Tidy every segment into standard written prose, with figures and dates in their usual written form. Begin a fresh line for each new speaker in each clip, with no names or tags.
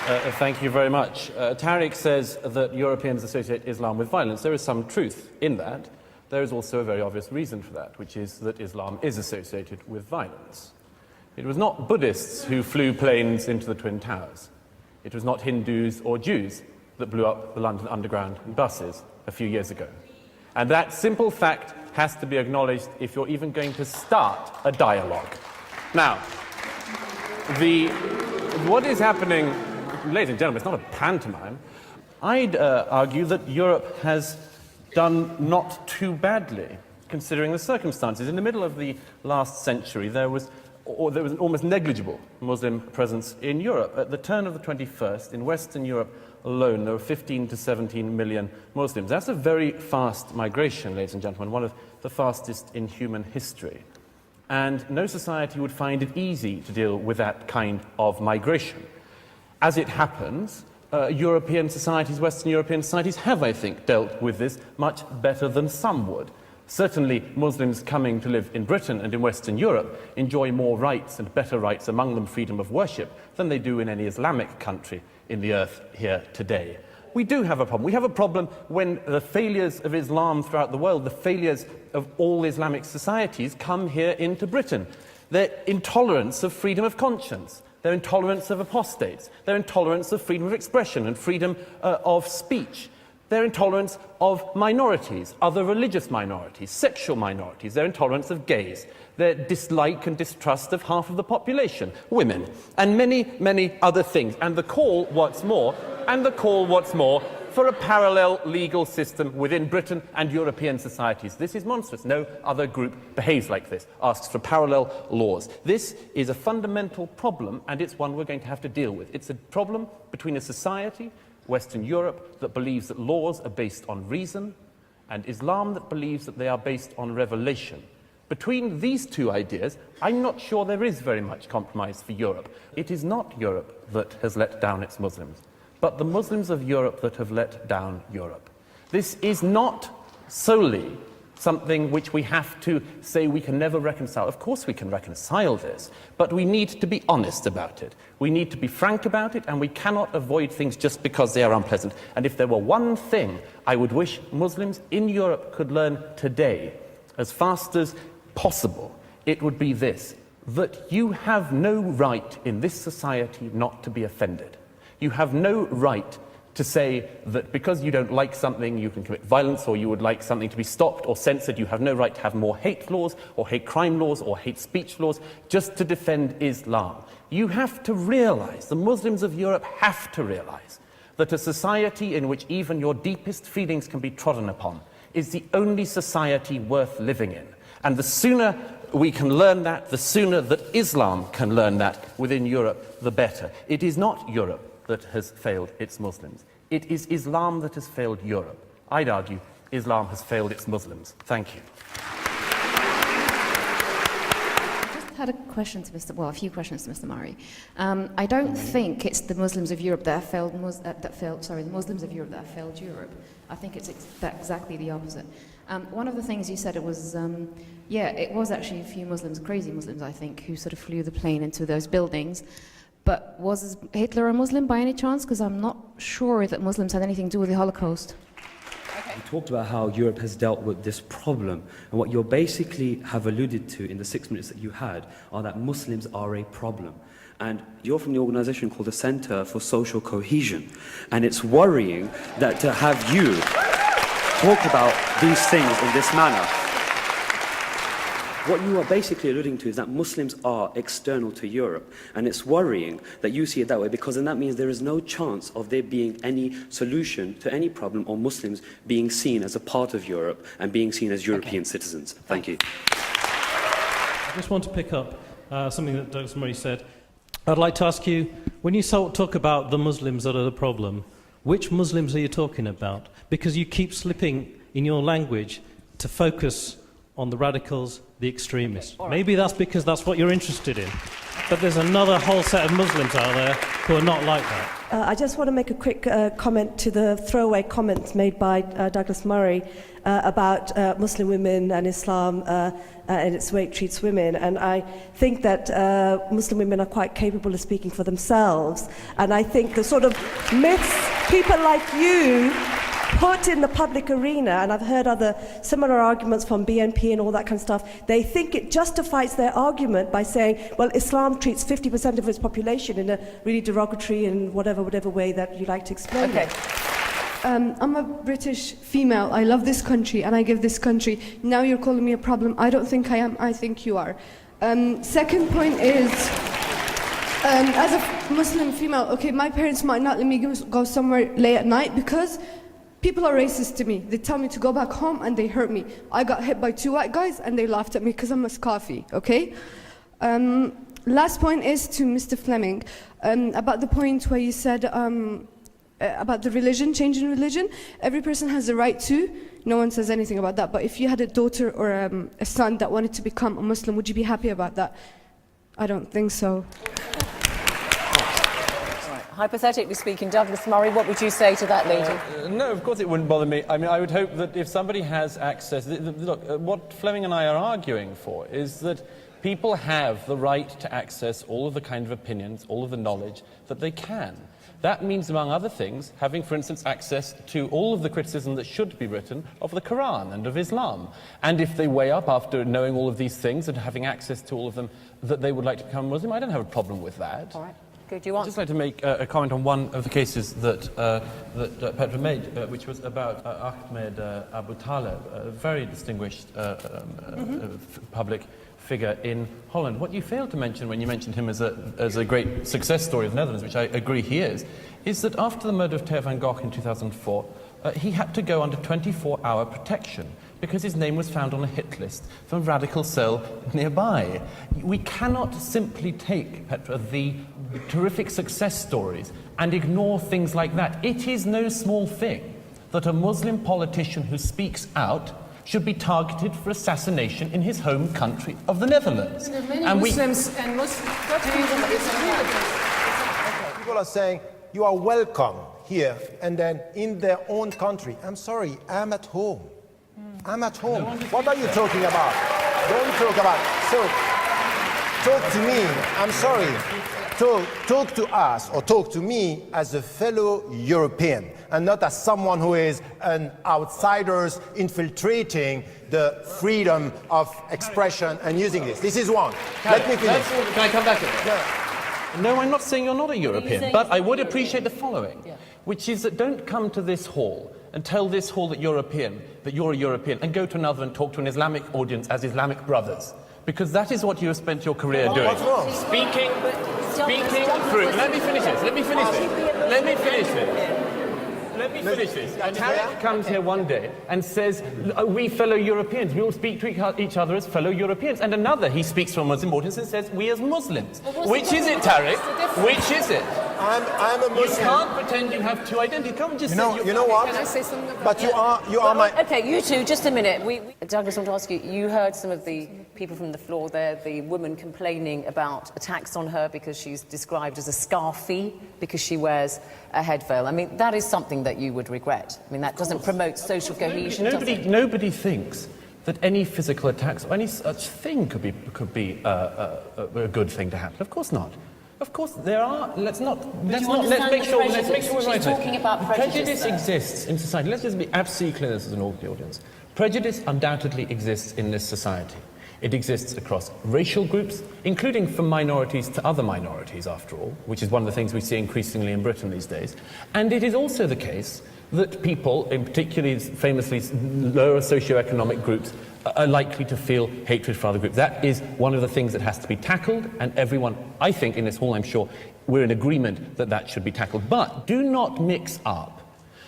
Thank you very much. Tariq says that Europeans associate Islam with violence. There is some truth in that. There is also a very obvious reason for that, which is that Islam is associated with violence. It was not Buddhists who flew planes into the Twin Towers. It was not Hindus or Jews that blew up the London Underground in buses a few years ago. And that simple fact has to be acknowledged if you're even going to start a dialogue. Now, what is happening, ladies and gentlemen, it's not a pantomime. I'd argue that Europe has done not too badly, considering the circumstances. In the middle of the last century, there was an almost negligible Muslim presence in Europe. At the turn of the 21st, in Western Europe alone, there were 15 to 17 million Muslims. That's a very fast migration, ladies and gentlemen, one of the fastest in human history. And no society would find it easy to deal with that kind of migration. As it happens, European societies, Western European societies have, I think, dealt with this much better than some would. Certainly, Muslims coming to live in Britain and in Western Europe enjoy more rights and better rights, among them freedom of worship, than they do in any Islamic country in the earth here today. We do have a problem. We have a problem when the failures of Islam throughout the world, the failures of all Islamic societies, come here into Britain. Their intolerance of freedom of conscience, their intolerance of apostates, their intolerance of freedom of expression and freedom of speech, their intolerance of minorities, other religious minorities, sexual minorities, their intolerance of gays, their dislike and distrust of half of the population, women, and many, many other things. And the call, what's more, for a parallel legal system within Britain and European societies. This is monstrous. No other group behaves like this, asks for parallel laws. This is a fundamental problem, and it's one we're going to have to deal with. It's a problem between a society, Western Europe, that believes that laws are based on reason, and Islam that believes that they are based on revelation. Between these two ideas, I'm not sure there is very much compromise for Europe. It is not Europe that has let down its Muslims, but the Muslims of Europe that have let down Europe. This is not solely something which we have to say we can never reconcile. Of course we can reconcile this, but we need to be honest about it. We need to be frank about it, and we cannot avoid things just because they are unpleasant. And if there were one thing I would wish Muslims in Europe could learn today, as fast as possible, it would be this: that you have no right in this society not to be offended. You have no right to say that because you don't like something you can commit violence, or you would like something to be stopped or censored. You have no right to have more hate laws or hate crime laws or hate speech laws just to defend Islam. You have to realize, the Muslims of Europe have to realize, that a society in which even your deepest feelings can be trodden upon is the only society worth living in. And the sooner we can learn that, the sooner that Islam can learn that within Europe, the better. It is not Europe that has failed its Muslims. It is Islam that has failed Europe. I'd argue Islam has failed its Muslims. Thank you.
I just had a question to a few questions to Mr. Mari. I don't think it's the Muslims of Europe that have failed, the Muslims of Europe that have failed Europe. I think it's exactly the opposite. One of the things you said, it was actually a few Muslims, crazy Muslims, I think, who sort of flew the plane into those buildings. But was Hitler a Muslim by any chance? Because I'm not sure that Muslims had anything to do with the Holocaust.
You talked about how Europe has dealt with this problem, and what you basically have alluded to in the 6 minutes that you had are that Muslims are a problem. And you're from the organisation called the Centre for Social Cohesion, and it's worrying that to have you talk about these things in this manner. What you are basically alluding to is that Muslims are external to Europe, and it's worrying that you see it that way, because then that means there is no chance of there being any solution to any problem, or Muslims being seen as a part of Europe and being seen as European citizens. Thank you.
I just want to pick up something that Dr. Murray said. I'd like to ask you, when you talk about the Muslims that are the problem, which Muslims are you talking about? Because you keep slipping in your language to focus on the radicals, the extremists. Maybe that's because that's what you're interested in. but there's another whole set of Muslims out there who are not like that.
I just want to make a quick comment to the throwaway comments made by Douglas Murray about Muslim women and Islam and its way it treats women. And I think that Muslim women are quite capable of speaking for themselves. And I think the sort of myths people like you put in the public arena, and I've heard other similar arguments from BNP and all that kind of stuff, they think it justifies their argument by saying, well, Islam treats 50% of its population in a really derogatory and whatever way that you like to explain it.
I'm a British female. I love this country and I give this country. Now you're calling me a problem. I don't think I am. I think you are. Second point is, as a Muslim female, okay, my parents might not let me go somewhere late at night because people are racist to me. They tell me to go back home and they hurt me. I got hit by 2 white guys and they laughed at me because I'm a Scafi, okay? Last point is to Mr. Fleming, about the point where you said about the religion, changing religion. Every person has the right to. No one says anything about that. But if you had a daughter or a son that wanted to become a Muslim, would you be happy about that? I don't think so.
Hypothetically speaking, Douglas Murray, what would you say to that lady?
No, of course it wouldn't bother me. I mean, I would hope that if somebody has access... Look, what Fleming and I are arguing for is that people have the right to access all of the kind of opinions, all of the knowledge that they can. That means, among other things, having, for instance, access to all of the criticism that should be written of the Quran and of Islam. And if they weigh up after knowing all of these things and having access to all of them that they would like to become Muslim, I don't have a problem with that.
All right. Good, you want?
I'd just like to make a comment on one of the cases that Petra made, which was about Ahmed Abu Taleb, a very distinguished public figure in Holland. What you failed to mention when you mentioned him as a great success story of the Netherlands, which I agree he is that after the murder of Theo van Gogh in 2004, he had to go under 24-hour protection because his name was found on a hit list from a radical cell nearby. We cannot simply take, Petra, the terrific success stories and ignore things like that. It is no small thing that a Muslim politician who speaks out should be targeted for assassination in his home country of the Netherlands.
There are many Muslims and Muslims.
People are saying, you are welcome here, and then in their own country. I'm sorry, I'm at home. I'm at home. What are you talking about? Don't talk about. So, talk to me. I'm sorry. Talk to us, or talk to me as a fellow European, and not as someone who is an outsider infiltrating the freedom of expression and using this. This is one. Let me finish.
Can I come back to that? No, I'm not saying you're not a European, but I would appreciate the following, which is that don't come to this hall and tell this hall that you're a European, and go to another and talk to an Islamic audience as Islamic brothers. Because that is what you have spent your career doing.
What's wrong?
Speaking through. Let me finish this. And Tarek comes here one day and says, we fellow Europeans, we all speak to each other as fellow Europeans. And another, he speaks from a Muslim audience and says, we as Muslims. Which is it, Tarek? Which is it?
I'm a Muslim.
You can't pretend you have two identities. Come just say
you know what?
Can I say something about
But you are my...
Okay, you two, just a minute. Douglas, I want to ask you, you heard some of the people from the floor there, the woman complaining about attacks on her because she's described as a Scafi, because she wears a head veil. I mean, that is something that you would regret. I mean, that doesn't promote social cohesion, does it?
Nobody thinks that any physical attacks or any such thing could be a good thing to happen. Of course not. Of course, there are. Let's make sure we're right.
She's talking about prejudice.
Prejudice exists in society. Let's just be absolutely clear. This is an audience. Prejudice undoubtedly exists in this society. It exists across racial groups, including from minorities to other minorities, after all, which is one of the things we see increasingly in Britain these days. And it is also the case that people, in particularly famously lower socioeconomic groups, are likely to feel hatred for other groups. That is one of the things that has to be tackled, and everyone, I think, in this hall, I'm sure, we're in agreement that that should be tackled. But do not mix up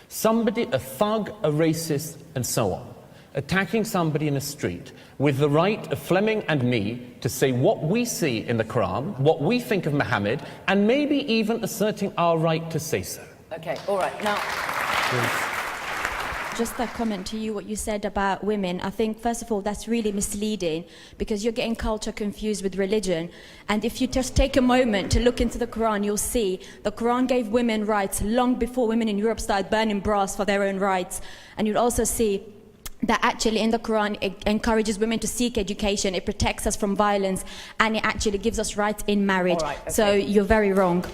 somebody, a thug, a racist, and so on, attacking somebody in a street with the right of Fleming and me to say what we see in the Quran, what we think of Muhammad, and maybe even asserting our right to say so.
Okay, all right. Now,
just a comment to you, what you said about women. I think, first of all, that's really misleading because you're getting culture confused with religion. And if you just take a moment to look into the Quran, you'll see the Quran gave women rights long before women in Europe started burning bras for their own rights. And you'll also see that actually in the Quran it encourages women to seek education, it protects us from violence, and it actually gives us rights in marriage.
All right, okay.
So you're very wrong.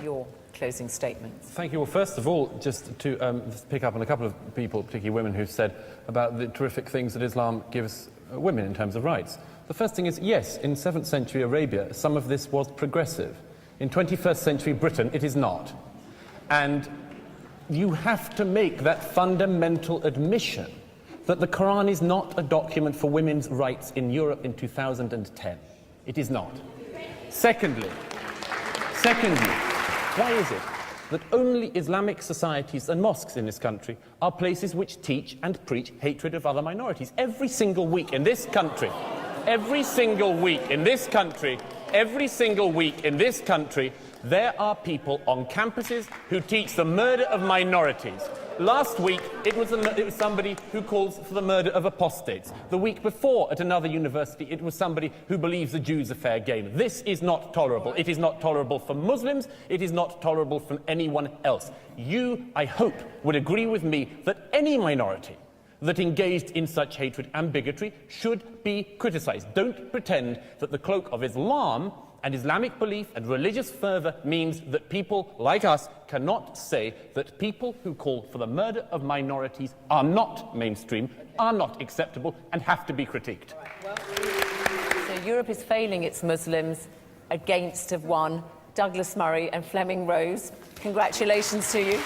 Your closing statements.
Thank you. Well, first of all, just to pick up on a couple of people, particularly women, who've said about the terrific things that Islam gives women in terms of rights. The first thing is, yes, in 7th century Arabia, some of this was progressive. In 21st century Britain, it is not. And you have to make that fundamental admission that the Quran is not a document for women's rights in Europe in 2010. It is not. Secondly, why is it that only Islamic societies and mosques in this country are places which teach and preach hatred of other minorities? Every single week in this country, there are people on campuses who teach the murder of minorities. Last week, it was somebody who calls for the murder of apostates. The week before, at another university, it was somebody who believes the Jews are fair game. This is not tolerable. It is not tolerable for Muslims. It is not tolerable from anyone else. You, I hope, would agree with me that any minority that engaged in such hatred and bigotry should be criticized. Don't pretend that the cloak of Islam and Islamic belief and religious fervor means that people like us cannot say that people who call for the murder of minorities are not mainstream, are not acceptable, and have to be critiqued.
So Europe is failing its Muslims. Against have won Douglas Murray and Fleming Rose. Congratulations to you.